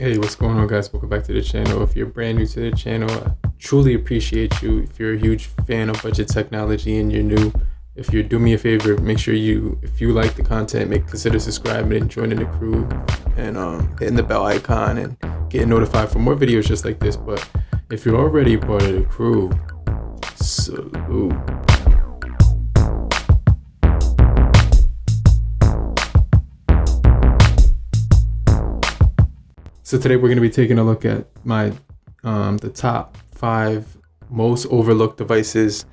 Hey, what's going on, guys? Welcome back to the channel. If you're brand new to the channel, I truly appreciate you. If you're a huge fan of budget technology and you're new, if you do me a favor, make sure if you like the content, consider subscribing and joining the crew, and hitting the bell icon and getting notified for more videos just like this. But if you're already part of the crew, salute. So today we're going to be taking a look at the top 5 most overlooked devices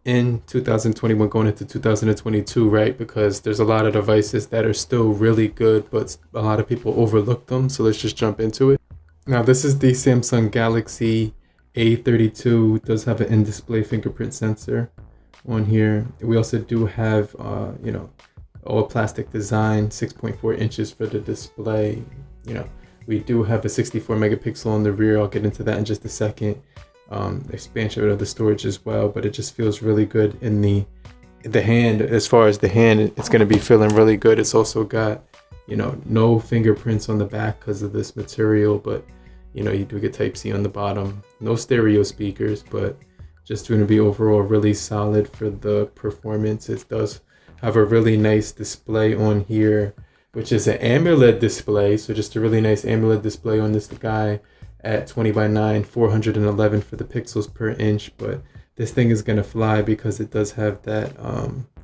in 2021 going into 2022, right? Because there's a lot of devices that are still really good, but a lot of people overlook them. So let's just jump into it. Now, this is the Samsung Galaxy A32. It does have an in-display fingerprint sensor on here. We also do have, all plastic design, 6.4 inches for the display. We do have a 64 megapixel on the rear. I'll get into that in just a second. Expansion of the storage as well, but it just feels really good in the hand. As far as the hand, it's going to be feeling really good. It's also got, no fingerprints on the back because of this material, but you do get Type-C on the bottom. No stereo speakers, but just going to be overall really solid for the performance. It does have a really nice display on here, which is an AMOLED display. So just a really nice AMOLED display on this guy at 20:9, 411 for the pixels per inch. But this thing is gonna fly because it does have that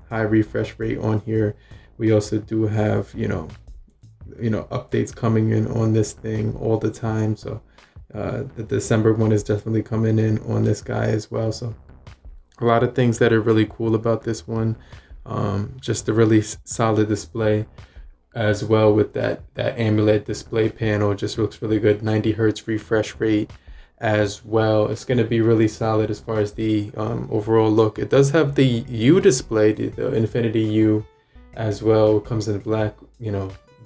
high refresh rate on here. We also do have updates coming in on this thing all the time. So the December one is definitely coming in on this guy as well. So a lot of things that are really cool about this one. Just a really solid display as well with that AMOLED display panel. Just looks really good. 90 hertz refresh rate as well. It's going to be really solid as far as the overall look. It does have the U display, the Infinity U as well. It comes in black,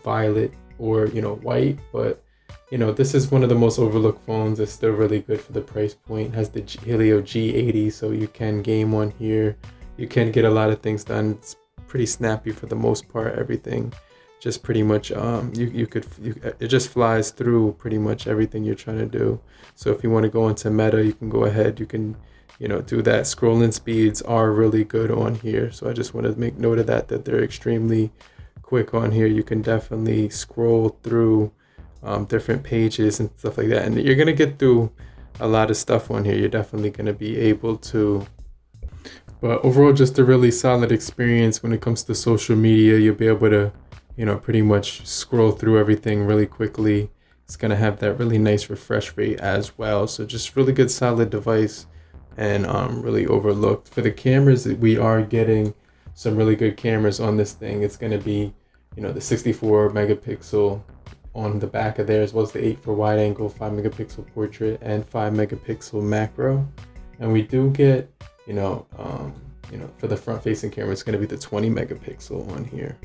violet, or white. But this is one of the most overlooked phones. It's still really good for the price point. It has the Helio G80, so you can game on here. You can get a lot of things done. It's pretty snappy for the most part. Everything just pretty much it just flies through pretty much everything you're trying to do. So if you want to go into meta, you can go ahead, you can do that. Scrolling speeds are really good on here, so I just want to make note of that they're extremely quick on here. You can definitely scroll through different pages and stuff like that, and you're gonna get through a lot of stuff on here. You're definitely gonna be able to. But overall, just a really solid experience when it comes to social media. You'll be able to pretty much scroll through everything really quickly. It's going to have that really nice refresh rate as well. So just really good, solid device, and really overlooked. For the cameras, we are getting some really good cameras on this thing. It's going to be, the 64 megapixel on the back of there, as well as the 8 for wide angle, 5 megapixel portrait, and 5 megapixel macro. And we do get, for the front facing camera, it's going to be the 20 megapixel on here.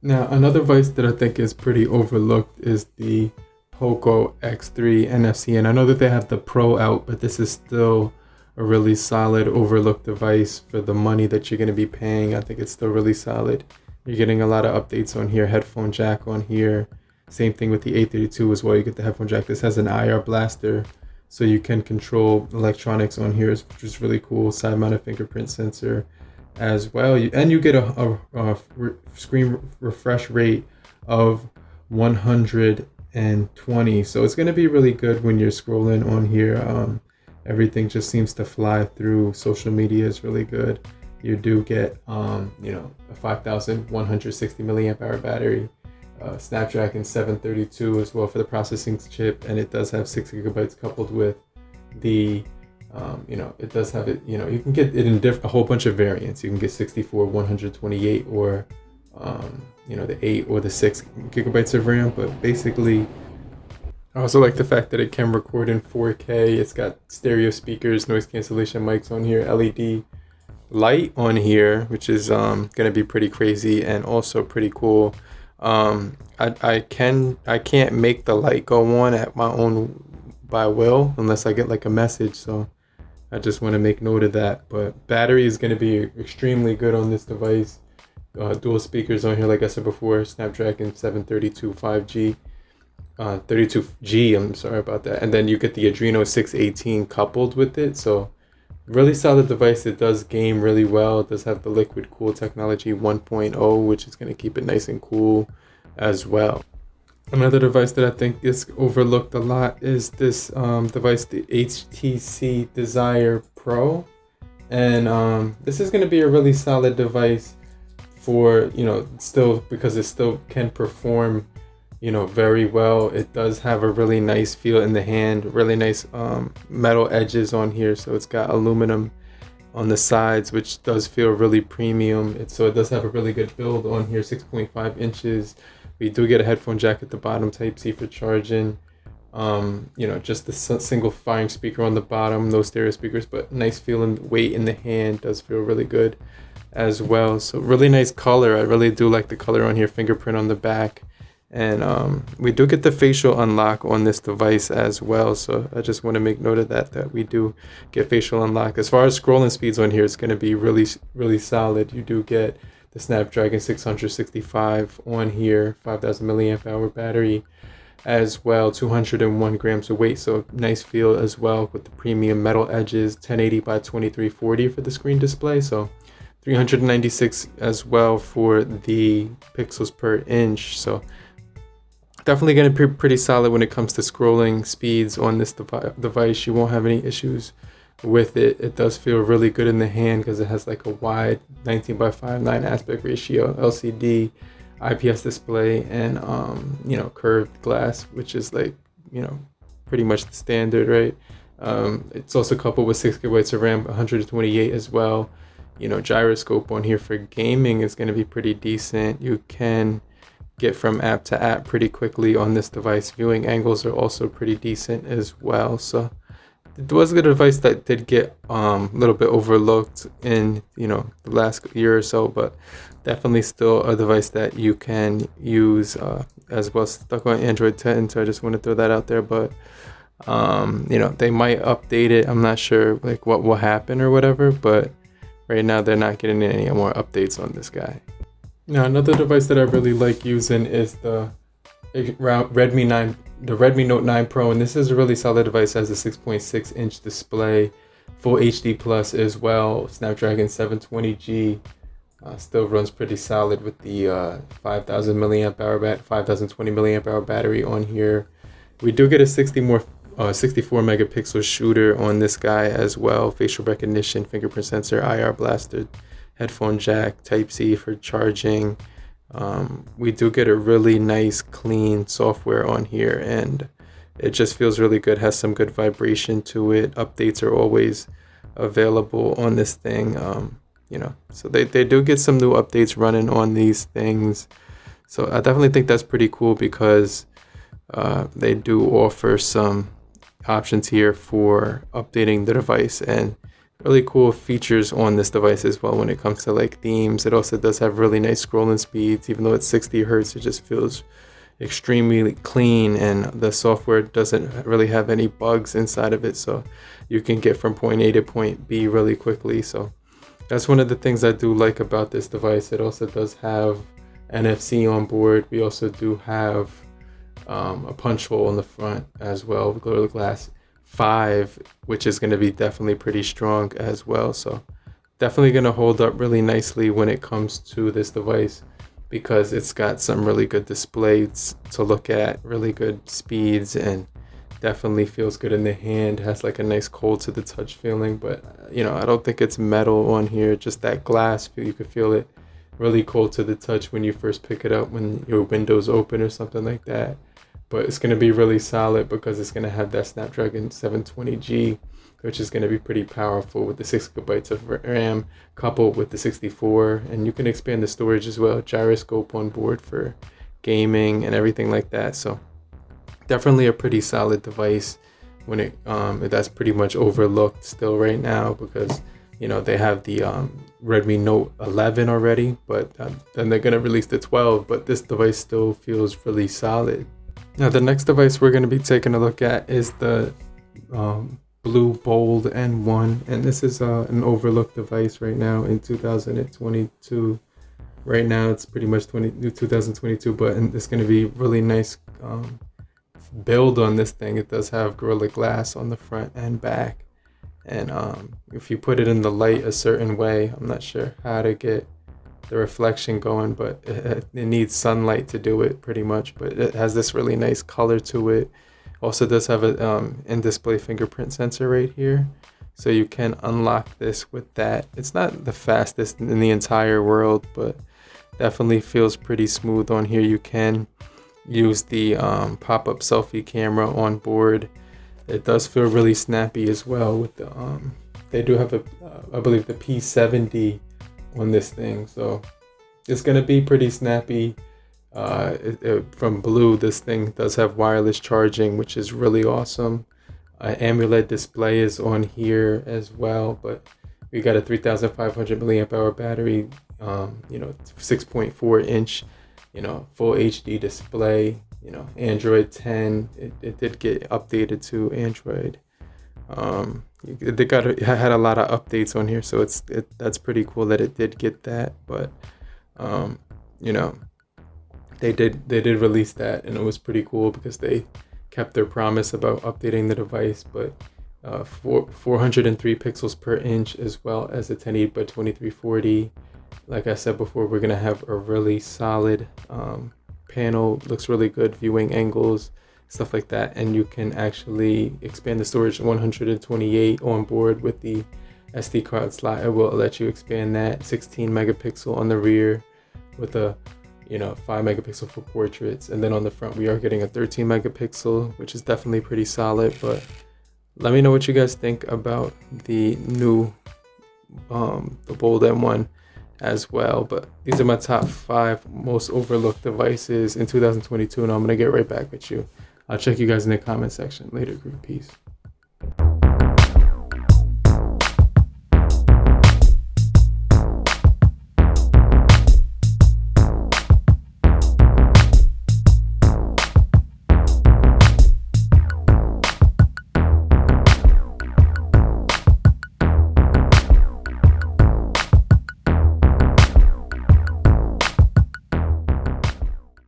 Now, another device that I think is pretty overlooked is the Poco X3 NFC. And I know that they have the Pro out, but this is still a really solid overlooked device for the money that you're going to be paying. I think it's still really solid. You're getting a lot of updates on here. Headphone jack on here. Same thing with the A32 as well. You get the headphone jack. This has an IR blaster, so you can control electronics on here, which is really cool. Side mounted fingerprint sensor as well, and you get a screen refresh rate of 120. So it's going to be really good when you're scrolling on here. Everything just seems to fly through. Social media is really good. You do get a 5160 milliamp hour battery, Snapdragon 732 as well for the processing chip, and it does have 6 gigabytes coupled with the it does have it, you can get it in a whole bunch of variants. You can get 64, 128, or, the 8 or the 6 gigabytes of RAM. But basically, I also like the fact that it can record in 4K. It's got stereo speakers, noise cancellation mics on here, LED light on here, which is going to be pretty crazy and also pretty cool. I can't make the light go on at my own by will unless I get like a message. So I just want to make note of that. But battery is going to be extremely good on this device. Dual speakers on here, like I said before, Snapdragon 732 5G. 32G, I'm sorry about that. And then you get the Adreno 618 coupled with it. So really solid device. It does game really well. It does have the liquid cool technology 1.0, which is going to keep it nice and cool as well. Another device that I think is overlooked a lot is this device, the HTC Desire Pro. And this is going to be a really solid device for, still, because it still can perform, very well. It does have a really nice feel in the hand, really nice metal edges on here. So it's got aluminum on the sides, which does feel really premium. So it does have a really good build on here, 6.5 inches. We do get a headphone jack at the bottom, Type-C for charging. Just the single firing speaker on the bottom, no stereo speakers, but nice feeling weight in the hand, does feel really good as well. So really nice color. I really do like the color on here, fingerprint on the back. And we do get the facial unlock on this device as well. So I just want to make note of that we do get facial unlock. As far as scrolling speeds on here, it's going to be really, really solid. You do get the Snapdragon 665 on here, 5,000 milliamp hour battery as well, 201 grams of weight. So nice feel as well with the premium metal edges, 1080 by 2340 for the screen display. So 396 as well for the pixels per inch. So definitely going to be pretty solid when it comes to scrolling speeds on this device. You won't have any issues with it. It does feel really good in the hand because it has like a wide 19:9 aspect ratio LCD IPS display and curved glass, which is like pretty much the standard, right? It's also coupled with 6 gigabytes of RAM, 128 as well. Gyroscope on here for gaming is going to be pretty decent. You can get from app to app pretty quickly on this device. Viewing angles are also pretty decent as well. So it was a device that did get a little bit overlooked in the last year or so, but definitely still a device that you can use as well. Stuck on Android 10, so I just want to throw that out there. But they might update it. I'm not sure like what will happen or whatever, but right now they're not getting any more updates on this guy. Now another device that I really like using is the Redmi Note 9 Pro, and this is a really solid device. It has a 6.6 inch display, full HD plus as well, Snapdragon 720G. Still runs pretty solid with the 5,000 milliamp hour 5,020 milliamp hour battery on here. We do get a 64 megapixel shooter on this guy as well. Facial recognition, fingerprint sensor, IR blaster, headphone jack, Type-C for charging. We do get a really nice clean software on here, and it just feels really good. Has some good vibration to it. Updates are always available on this thing. So they do get some new updates running on these things. So I definitely think that's pretty cool because they do offer some options here for updating the device, and really cool features on this device as well when it comes to like themes. It also does have really nice scrolling speeds. Even though it's 60 hertz, it just feels extremely clean, and the software doesn't really have any bugs inside of it, so you can get from point A to point B really quickly. So that's one of the things I do like about this device. It also does have NFC on board. We also do have a punch hole on the front as well with Gorilla Glass 5, which is going to be definitely pretty strong as well. So definitely going to hold up really nicely when it comes to this device because it's got some really good displays to look at, really good speeds, and definitely feels good in the hand. Has like a nice cold to the touch feeling, but I don't think it's metal on here, just that glass feel. You could feel it really cold to the touch when you first pick it up, when your window's open or something like that. But it's going to be really solid because it's going to have that Snapdragon 720G, which is going to be pretty powerful with the 6 gigabytes of RAM coupled with the 64. And you can expand the storage as well. Gyroscope on board for gaming and everything like that. So definitely a pretty solid device when that's pretty much overlooked still right now because they have the Redmi Note 11 already, but then they're going to release the 12, but this device still feels really solid. Now the next device we're going to be taking a look at is the Blue Bold N1, and this is an overlooked device right now in 2022. Right now it's pretty much 2022, but it's going to be really nice build on this thing. It does have Gorilla Glass on the front and back, and if you put it in the light a certain way, I'm not sure how to get the reflection going, but it needs sunlight to do it pretty much. But it has this really nice color to it. Also does have a in-display fingerprint sensor right here, so you can unlock this with that. It's not the fastest in the entire world, but definitely feels pretty smooth on here. You can use the pop-up selfie camera on board. It does feel really snappy as well with the they do have a I believe the P70 on this thing, so it's gonna be pretty snappy. From Blue, this thing does have wireless charging, which is really awesome. AMOLED display is on here as well, but we got a 3,500 milliamp hour battery, 6.4 inch, full HD display, Android 10. It did get updated to Android. They had a lot of updates on here, so that's pretty cool that it did get that. But they did release that, and it was pretty cool because they kept their promise about updating the device. But 403 pixels per inch, as well as a 1080 by 2340. Like I said before, we're gonna have a really solid panel. Looks really good, viewing angles, stuff like that. And you can actually expand the storage to 128 on board with the SD card slot. It will let you expand that. 16 megapixel on the rear with a 5 megapixel for portraits, and then on the front we are getting a 13 megapixel, which is definitely pretty solid. But let me know what you guys think about the new the Bold M1 as well. But these are my top 5 most overlooked devices in 2022, and I'm gonna get right back with you. I'll check you guys in the comment section later. Group, peace.